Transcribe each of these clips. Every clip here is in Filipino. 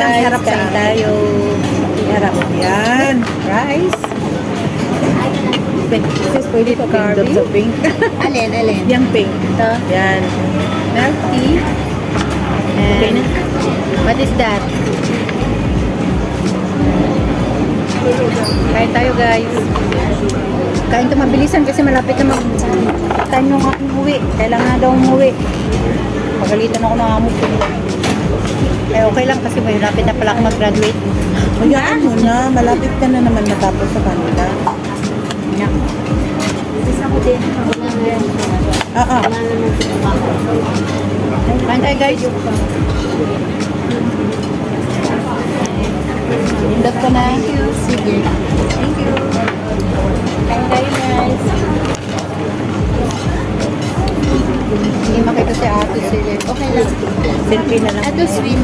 guys, harap sa kain akin. tayo. Harap. Yan. Rice. Pink. Sis, pwede ito Pink. Sa pink. Alin? Yung pink. Ito. Yan. Milk tea. Okay And na. what is that? Kain tayo guys. Kain ito mabilisan kasi malapit na mag-time yung aking uwi. Kailangan na daw umuwi. Pagalitan ako ng amo ko. Eh okay lang kasi may lapit na pala ako mag-graduate. Hayaan mo na. Malapit ka na naman matapos sa kanila. Yeah. Ako din. Kain tayo guys. Indot ko na. Sige. Thank you. Kain tayo guys. Hindi makita si Ato sila. Okay lang. Selfie na lang. Ato sweet.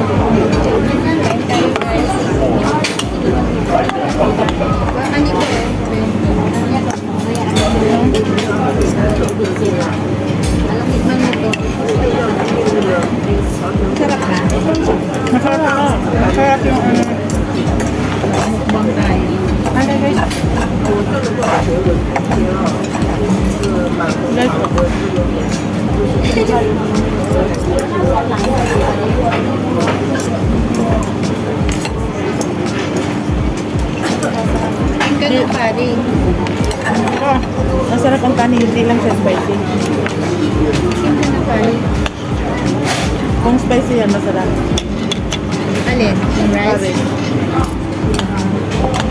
Kain tayo guys. Ano ko eh? Alam mo to. Sarap na. Masarap ako. Masarap yung ano. Mukbang tayo. Ano guys? Ang ganun pa rin. Masarap ang kanin. Hindi lang siya spicy. Ang ganun pa rin. Kung spicy yan, masarap. Alin? Yung rice? Curry.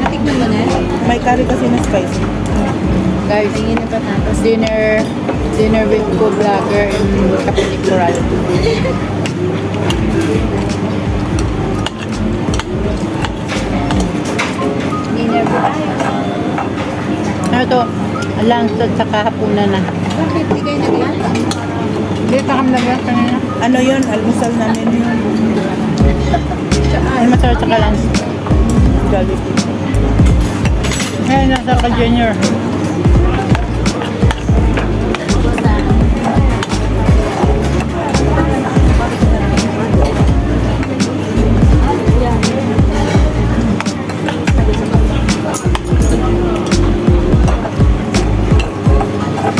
Natikman mo na? May curry kasi na spicy. Guys, tingin na pa tapos. Dinner with co-vlogger and Catholic Coral. Dinner po tayo. Ano to? Lunch at saka hapunan na. Bakit? Di kayo nagyan? Hindi pa kami nagyan kanina. Ano yun? Almusal namin yun. Ay, masarap saka lunch. Jollibee. Ngayon, nasa ka Junior.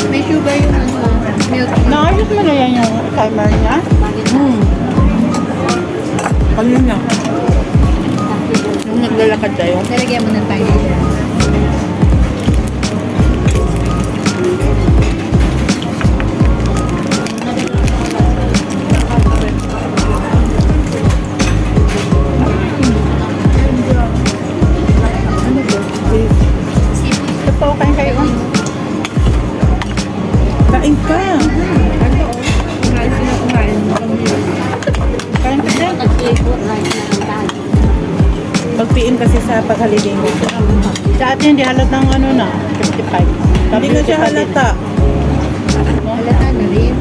May sugar yung ano, milk. Naayos mo na yan yung timer niya? Kanina. Nung naglalakad tayo. Nalagyan mo ng timer. Ito po, kain kayo. Kain ka. Kain ka din. Pagpiin kasi sa paghaliling mo. Sa atin, hindi halatang ano na, 55. Hindi na siya halata. Halata na rin.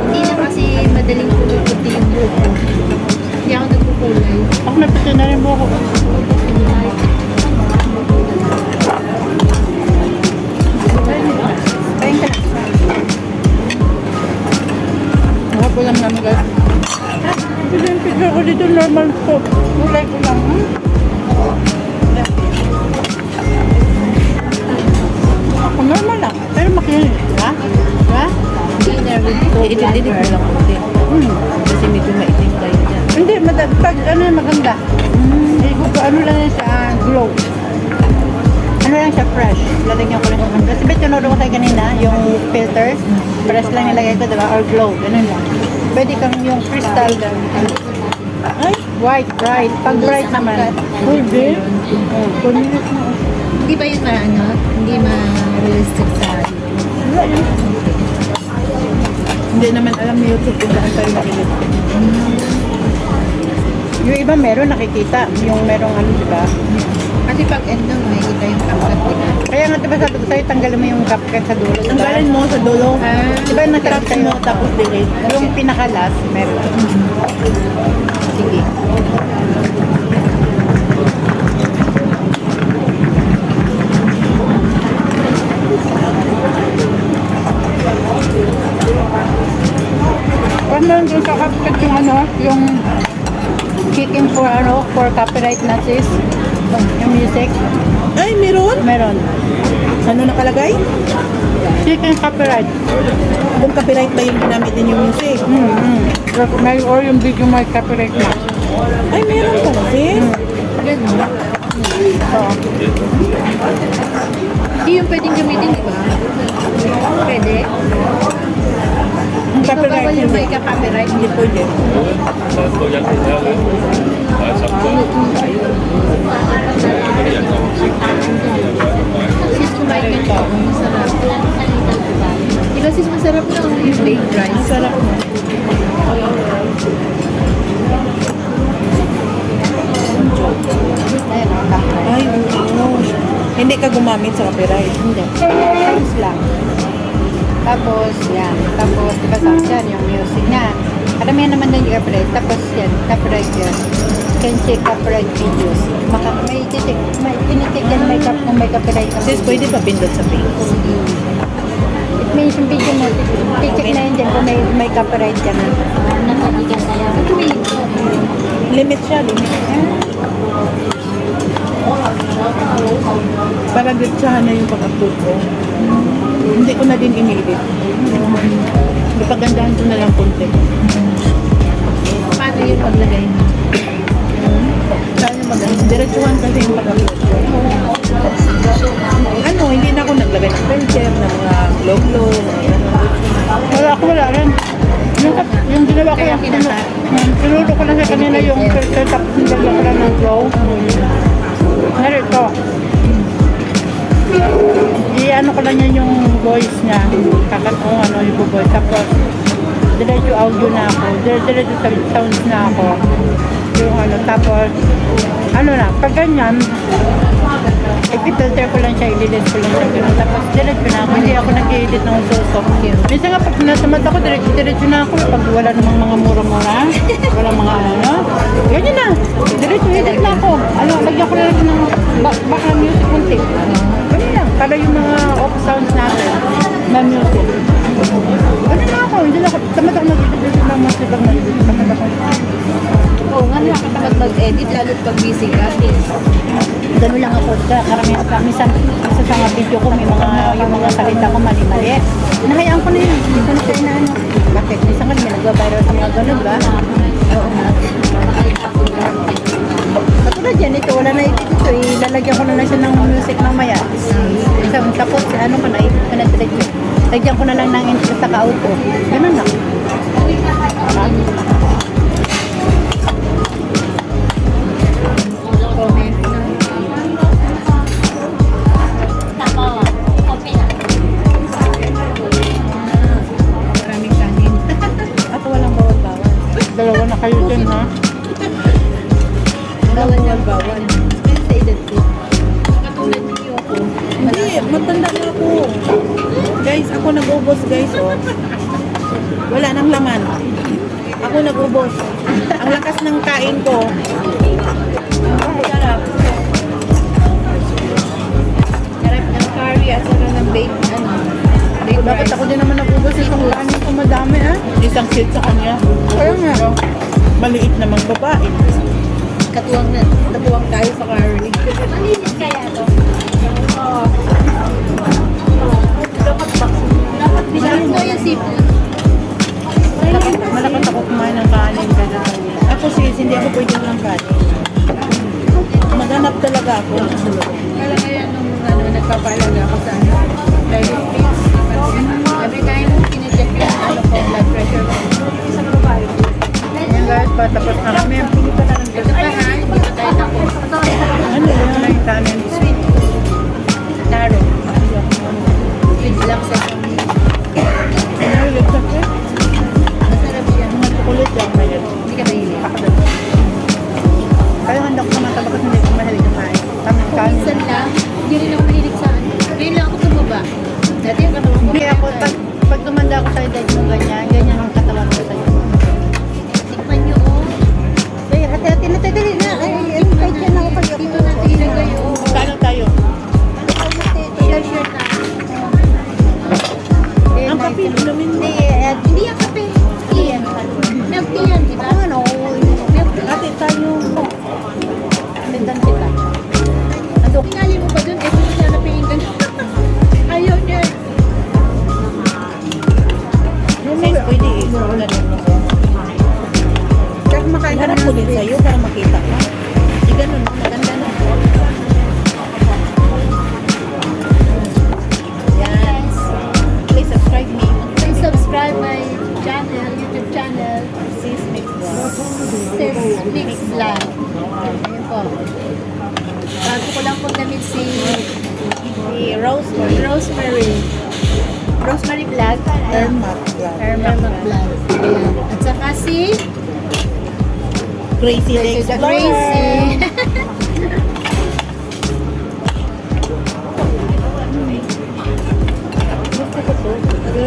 Hindi na kasi madaling puluputi yung buko. Hindi ako nagpukulay. Ako naputi na rin buko. Kain ka na. Ako lang namin guys. Pili yung picture ko dito, normal ko. Kulay ko lang. Ako normal lang. Pero makinig. Ha? Ha? Dinner with Idididid mo lang konti. Kasi medyo maitim tayo dyan. Hindi, pag ano maganda. Ano lang yan siya, glow. Ano lang siya, fresh. Lalagyan ko lang ng kasi bet tinuro ko tayo kanina, yung filter. Fresh lang nilagay ko, diba? Or glow, ganun lang. Pwede kang yung crystal. Ay, White, bright. Pag bright naman. pwede. Hindi ba yun ano? Hindi ma-realistic sa Hindi naman alam ni YouTube kung saan tayo nakilit. yung iba meron nakikita. Yung merong ano, diba? Kasi pag end nun, may kita yung kapkat, diba? Kaya nga diba sabi ko sa'yo, tanggalin mo yung kapkat sa dulo. Diba? Tanggalin mo sa dulo. Diba nakita Tap mo tapos delete. yung pinaka-last, meron. Sige. yung checking for copyright na sis. Yung music. Ay, meron? Meron. Ano nakalagay? Checking copyright. Kung copyright ba yung ginamit din yung music? May or yung video may copyright na. Ay, meron pala, sis. Hindi yung pwedeng gamitin, di ba? Pwede. Yung Ikaw copyright bawal yung hindi. may ka-copyright. Hindi pwede. Sis, kumain ka to. Masarap. Di ba sis, masarap na yung baked rice? Masarap mo. Ayan o, copyright. Ay, oo. Hindi ka gumamit sa copyright. Hindi. Sounds lang. Tapos, yan. Tapos, diba sounds yan, yung music niya. Karamihan naman din yung copyright. Tapos, yan, copyright yan. Can check copyright videos. May tinitik yan kung may copyright na Sis, video. pwede ba pindot sa page? It means yung video mo, titik na yun dyan kung may copyright ka na. Limit siya, limit. Para diretsahan na yung pag-upload ko. Hindi ko na din ini-edit. Ipagandahan ko na lang konti. Paano yung paglagay mo? Saan yung mag-upload? Diretsuhan kasi yung pag-upload ko. Ano, hindi na ako naglagay ng filter, ng mga logo. Wala rin. Yung ginawa ko yung pinulo ko lang sa kanila yung filter tapos nilagyan ko lang ng glow. Narito. I-ano ko lang yan yung voice niya. Kakatong ano yung voice. Tapos, diretso audio na ako. Diretso sounds na ako. Yung ano, tapos, ano na, pag ganyan, i-filter ko lang siya, i-delete ko lang siya. Ganun. Tapos, delete ko na ako. Hindi ako nag-edit ng uso. Minsan nga, pag natamad ako, diretso na ako. Pag wala namang mga mura-mura, wala mga ano, ganyan na. Diretso, edit na ako. Ano, lagyan ko na lang ng background music kunti. Ganyan lang. Para yung mga off sounds natin, may music. Ganyan na ako. Hindi na ako. Tamad ako nag-edit ng mas ibang nag-edit. Tamad ako. Oo nga, nakakatamad mag-edit, lalo't pag busy ka. Gano'n lang ako. Karamihan pa. Minsan, sa mga video ko, may mga, yung mga salita ko mali-mali. Nahayaan ko na yun. Hindi ko na siya inaano. Bakit? Minsan kasi may nagbabayro sa mga gano'n ba? Oo nga. Katulad yan, ito, wala na ito. Ilalagyan ko na lang siya ng music mamaya. Tapos, ano ko na, ito na diretso. Lagyan ko na lang ng intro sa ka-auto. Ganun lang. Comment. Maraming kanin. At walang bawal-bawal. Dalawa na kayo dyan, ha? Bawal na bawal. Sa edad ko. Katulad ni Yoko. Hindi, matanda na ako. Guys, ako nag-ubos guys, oh. Wala nang laman. Ako nag-ubos. Ang lakas ng kain ko. Sarap. Sarap ng curry at saka ng baked, baked Dapat rice. ako din naman nag-ubos itong kanin ko madami, ha? Isang seat sa kanya. Kaya nga. Maliit namang babae. Natuwang tayo sa curry. Malinis kaya to? Oo. Dapat bilangin mo yung seafood. Malakas ako kumain ng kanin. Kaya Ako sis, hindi ako pwede ng kanin. Maghanap talaga ako. Kala kaya nung nagpapalaga ako sa diabetes. Every time kinicheck yung blood pressure ko. Isang babae. Ayan guys, patapos na kami. Ito pa ha, hindi pa tayo tapos. Ano yan? Ito na yung kanin. Sweet Rosemary. Rosemary Vlog. Ermac Vlog. Ermac Vlog. Ayan. At saka si Crazy Legs The Explorer. Gracie.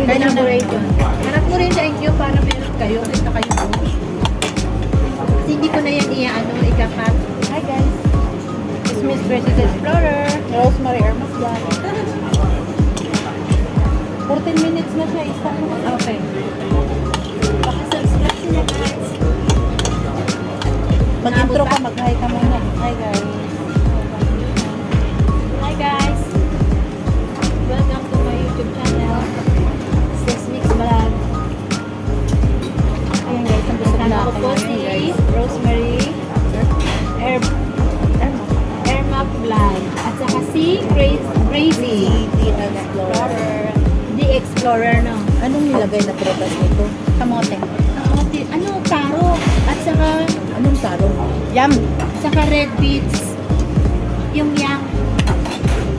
Collaborate yun. Harap mo rin thank you para meron kayo. Kita kayo po. Kasi hindi ko na yan ano, ikakat. Hi guys. It's Miss Gracie's Explorer. Rosemary Ermac Vlog. 14 minutes na siya. Stop mo kasi. Okay. Subscribe sila guys. Mag-intro ka, mag-hi ka muna. Hi guys. Hi guys. Welcome to my YouTube channel. Sis Mix Vlog. Ayan guys, ang busog na Ako ako po ngayon si guys. Rosemary Ermac Vlog. At saka si Gracie. The Explorer. The Explorer, no? Anong nilagay na prutas nito? Kamote. Ano, taro. At saka, Anong taro? Yum! red beets. Yung yang.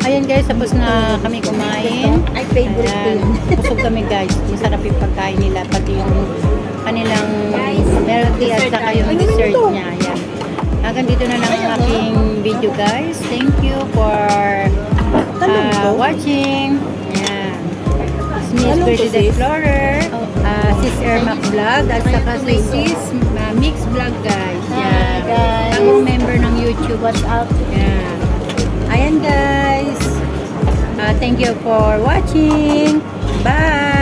Ayan guys, tapos na kami kumain. Ay, favorite ko Ayan. yun. Busog kami guys. Masarap yung pagkain nila. Pati yung kanilang Guys, melody at dessert saka tayo. yung Ano dessert ito? niya. Ayan. Hanggang dito na lang ang aking video guys. Thank you for Talong to? watching. Ayan. It's Miss Talong to, Gracie's sis? Explorer. Sis Ermac Vlog. At saka si Sis Mix Vlog guys. Ayan. guys. Bagong member ng YouTube. What's up? Ayan. Ayan guys. Thank you for watching. Bye!